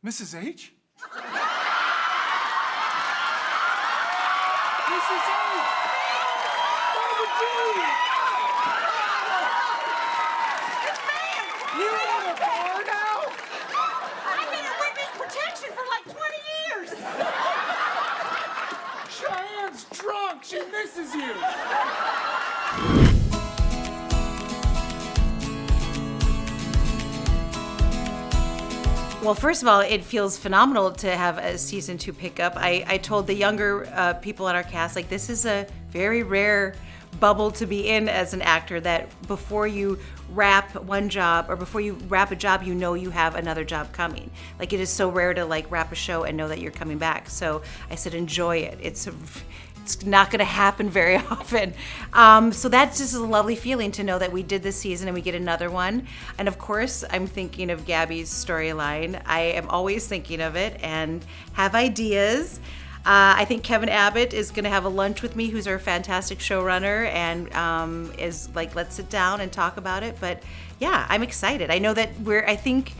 Mrs. H? You in a car now? I've been in witness protection for like 20 years. Cheyenne's drunk. She misses you. Well, first of all, it feels phenomenal to have a season 2 pickup. I told the younger people on our cast, like, this is a very rare bubble to be in as an actor, that before you wrap one job or before you wrap a job, you know you have another job coming. Like, it is so rare to like wrap a show and know that you're coming back. So I said, enjoy it. It's not going to happen very often. So that's just a lovely feeling to know that we did this season and we get another one. And of course, I'm thinking of Gabby's storyline. I am always thinking of it and have ideas. I think Kevin Abbott is going to have a lunch with me, who's our fantastic showrunner, and is like, let's sit down and talk about it. But yeah, I'm excited. I know that I think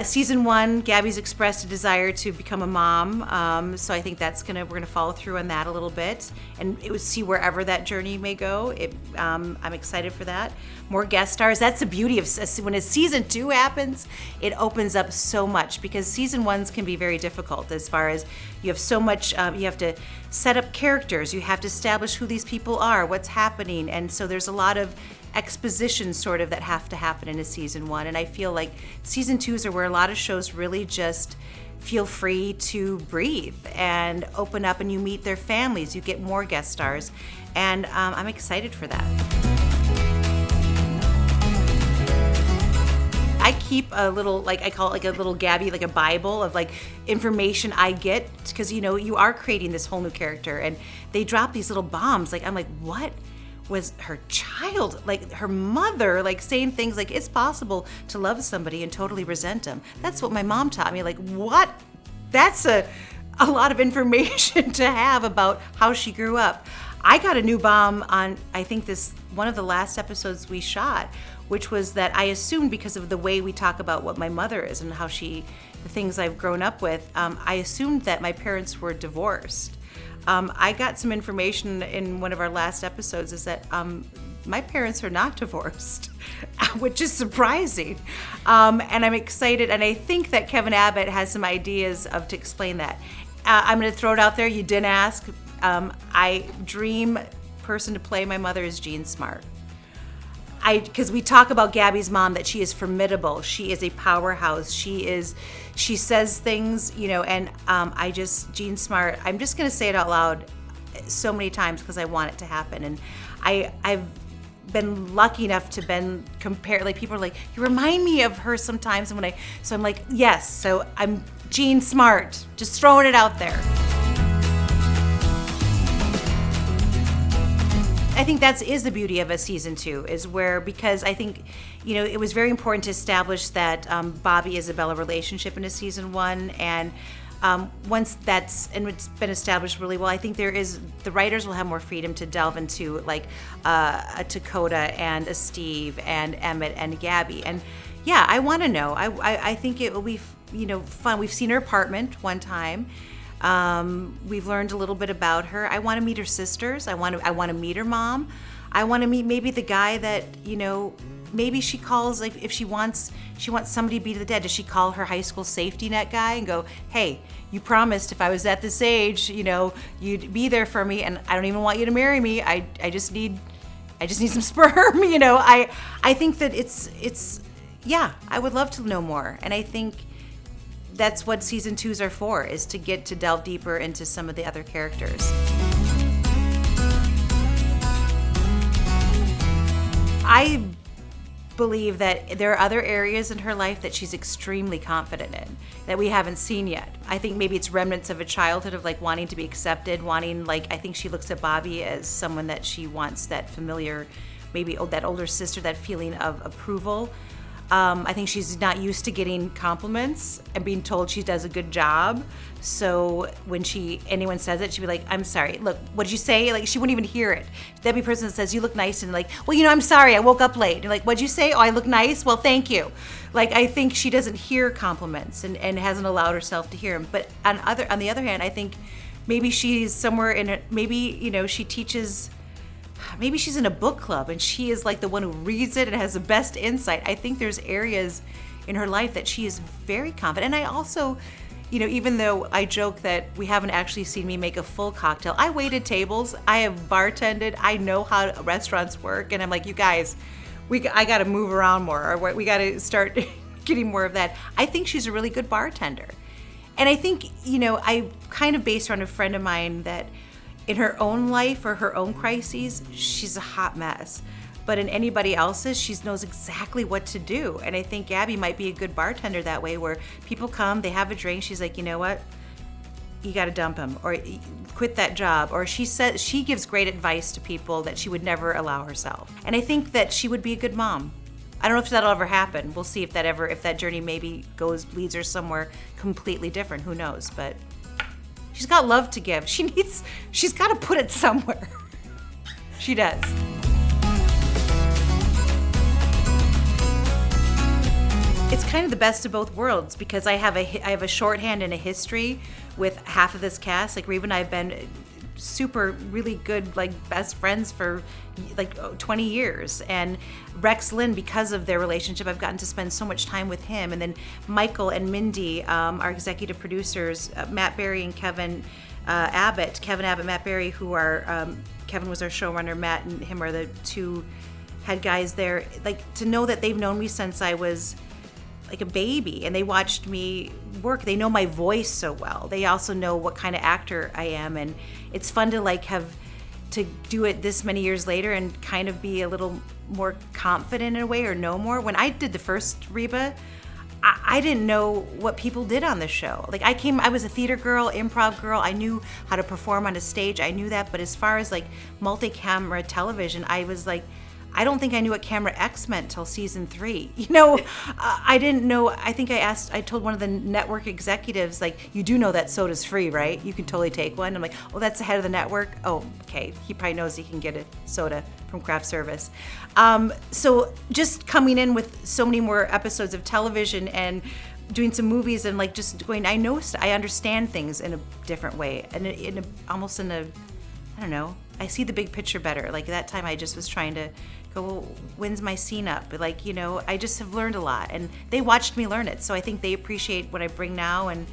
season 1, Gabby's expressed a desire to become a mom. So I think we're gonna follow through on that a little bit, and it would see wherever that journey may go. I'm excited for that. More guest stars. That's the beauty of when a season 2 happens. It opens up so much, because season 1s can be very difficult as far as you have so much. You have to set up characters. You have to establish who these people are, what's happening, and so there's a lot of exposition sort of that have to happen in a season 1. And I feel like season 2s are where a lot of shows really just feel free to breathe and open up, and you meet their families, you get more guest stars, and I'm excited for that. I keep a little, like, I call it like a little Gabby, like a Bible of like information I get, because you are creating this whole new character, and they drop these little bombs. Like, I'm like, what was her child, like her mother, like saying things like, it's possible to love somebody and totally resent them. That's what my mom taught me. Like, what? That's a lot of information to have about how she grew up. I got a new bomb on, I think one of the last episodes we shot, which was that I assumed, because of the way we talk about what my mother is and how the things I've grown up with, I assumed that my parents were divorced. I got some information in one of our last episodes is that my parents are not divorced, which is surprising. And I'm excited, and I think that Kevin Abbott has some ideas to explain that. I'm going to throw it out there. You didn't ask. I dream person to play my mother is Jean Smart. Because we talk about Gabby's mom, that she is formidable. She is a powerhouse. She says things, and Jean Smart, I'm just going to say it out loud so many times because I want it to happen. And I've been lucky enough to been compared, like, people are like, you remind me of her sometimes. And so I'm like, yes. So I'm Jean Smart, just throwing it out there. I think that is the beauty of a season 2, is where, because I think, it was very important to establish that Bobby Isabella relationship in a season 1, and once it's been established really well, I think the writers will have more freedom to delve into like a Dakota and a Steve and Emmett and Gabby, and yeah, I want to know. I think it will be fun. We've seen her apartment one time. We've learned a little bit about her. I want to meet her sisters. I want to meet her mom. I want to meet maybe the guy that, maybe she calls, like, if she wants somebody to be the dad, does she call her high school safety net guy and go, hey, you promised if I was at this age, you'd be there for me, and I don't even want you to marry me. I just need some sperm, I think that it's I would love to know more. And I think that's what season 2s are for, is to get to delve deeper into some of the other characters. I believe that there are other areas in her life that she's extremely confident in that we haven't seen yet. I think maybe it's remnants of a childhood of like wanting to be accepted, I think she looks at Bobby as someone that she wants, that familiar, maybe that older sister, that feeling of approval. I think she's not used to getting compliments and being told she does a good job. So when anyone says it, she'd be like, I'm sorry, look, what did you say? Like, she wouldn't even hear it. There'd be a person that says, you look nice, and like, well, I'm sorry, I woke up late. And you're like, what'd you say? Oh, I look nice? Well, thank you. Like, I think she doesn't hear compliments and hasn't allowed herself to hear them. But on the other hand, I think maybe she's somewhere she teaches. Maybe she's in a book club and she is like the one who reads it and has the best insight. I think there's areas in her life that she is very confident. And I also, even though I joke that we haven't actually seen me make a full cocktail, I waited tables, I have bartended, I know how restaurants work, and I'm like, you guys, I got to move around more, or we got to start getting more of that. I think she's a really good bartender. And I think, I kind of based her on a friend of mine that in her own life or her own crises, she's a hot mess. But in anybody else's, she knows exactly what to do. And I think Gabby might be a good bartender that way, where people come, they have a drink, she's like, you know what? You got to dump him, or quit that job. Or she gives great advice to people that she would never allow herself. And I think that she would be a good mom. I don't know if that'll ever happen. We'll see if that journey maybe leads her somewhere completely different. Who knows? But she's got love to give. She's got to put it somewhere. She does. It's kind of the best of both worlds, because I have a shorthand and a history with half of this cast. Like, Reba and I have been really good, like, best friends for like 20 years. And Rex Lynn, because of their relationship, I've gotten to spend so much time with him. And then Michael and Mindy, our executive producers, Matt Berry and Kevin Abbott, Matt Berry, who are, Kevin was our showrunner, Matt and him are the two head guys there. Like, to know that they've known me since I was like a baby, and they watched me work. They know my voice so well. They also know what kind of actor I am, and it's fun to have to do it this many years later and kind of be a little more confident in a way, or know more. When I did the first Reba, I didn't know what people did on the show. Like, I was a theater girl, improv girl. I knew how to perform on a stage. I knew that, but as far as like multi-camera television, I was like, I don't think I knew what Camera X meant till season 3. I didn't know. I think I told one of the network executives, like, you do know that soda's free, right? You can totally take one. I'm like, oh, that's the head of the network? Oh, okay. He probably knows he can get a soda from craft service. So just coming in with so many more episodes of television and doing some movies and like just going, I understand things in a different way. And almost in a, I don't know, I see the big picture better. Like, that time I just was trying to go, well, when's my scene up? But like, I just have learned a lot, and they watched me learn it. So I think they appreciate what I bring now, and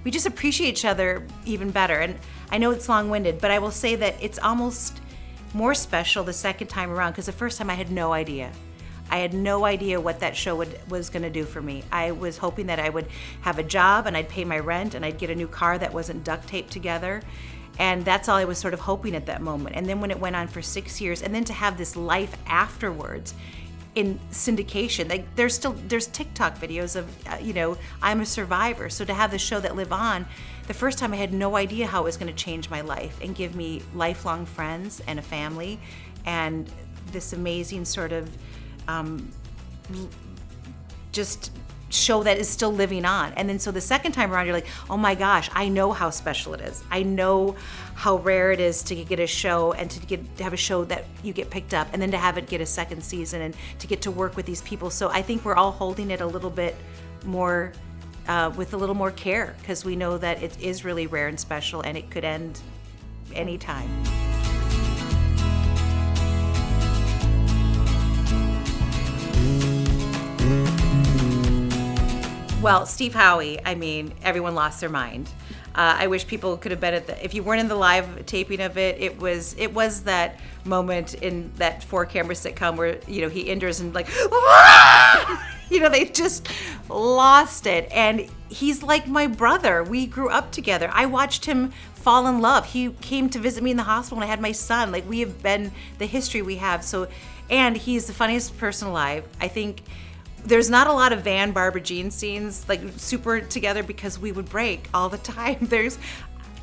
we just appreciate each other even better. And I know it's long-winded, but I will say that it's almost more special the second time around, because the first time I had no idea. I had no idea what that show was going to do for me. I was hoping that I would have a job and I'd pay my rent and I'd get a new car that wasn't duct taped together. And that's all I was sort of hoping at that moment. And then when it went on for 6 years, and then to have this life afterwards in syndication, like there's TikTok videos of, I'm a survivor. So to have the show that live on, the first time I had no idea how it was going to change my life and give me lifelong friends and a family and this amazing sort of just show that is still living on. And then so the second time around, you're like, oh my gosh, I know how special it is. I know how rare it is to get a show and to have a show that you get picked up, and then to have it get a second season and to get to work with these people. So I think we're all holding it a little bit more with a little more care, because we know that it is really rare and special, and it could end anytime. Well, Steve Howey, I mean, everyone lost their mind. I wish people could have been if you weren't in the live taping of it, it was that moment in that 4-camera sitcom where, he enters and like, they just lost it. And he's like my brother. We grew up together. I watched him fall in love. He came to visit me in the hospital when I had my son. Like, we have been the history we have. So, and he's the funniest person alive. I think there's not a lot of Van Barbara Jean scenes like super together, because we would break all the time. There's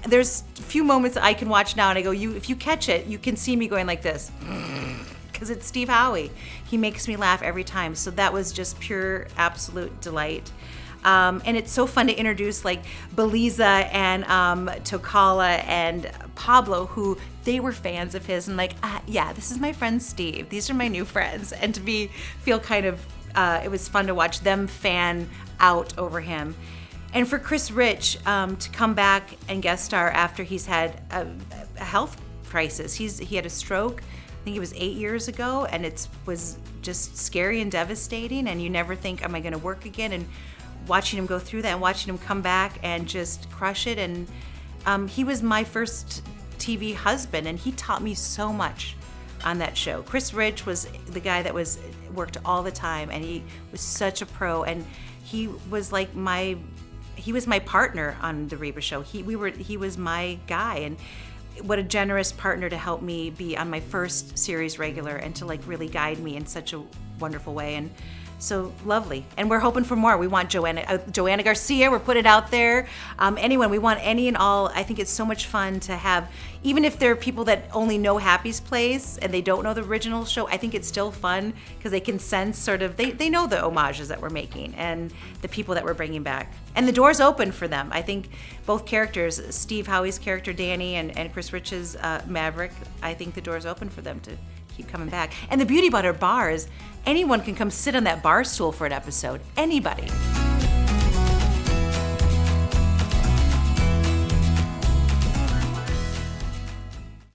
a few moments that I can watch now and I go, if you catch it, you can see me going like this, because it's Steve Howie. He makes me laugh every time. So that was just pure, absolute delight. And it's so fun to introduce like Beliza and Tokala and Pablo, who they were fans of his, and like, yeah, this is my friend Steve. These are my new friends, and to feel kind of, it was fun to watch them fan out over him. And for Chris Rich to come back and guest star after he's had a health crisis. He had a stroke. I think it was 8 years ago, and it was just scary and devastating. And you never think, am I going to work again? And watching him go through that and watching him come back and just crush it. And he was my first TV husband, and he taught me so much on that show. Chris Rich was the guy that worked all the time, and he was such a pro. And he was like my partner on the Reba show. He was my guy, and what a generous partner to help me be on my first series regular and to like really guide me in such a wonderful way. And so lovely. And we're hoping for more. We want Joanna Garcia. We're putting it out there. Anyone, we want any and all. I think it's so much fun to have, even if there are people that only know Happy's Place and they don't know the original show, I think it's still fun because they can sense sort of, they know the homages that we're making and the people that we're bringing back. And the door's open for them. I think both characters, Steve Howie's character, Danny, and Chris Rich's Maverick, I think the door's open for them to keep coming back. And the beauty about our bars, anyone can come sit on that bar stool for an episode. Anybody.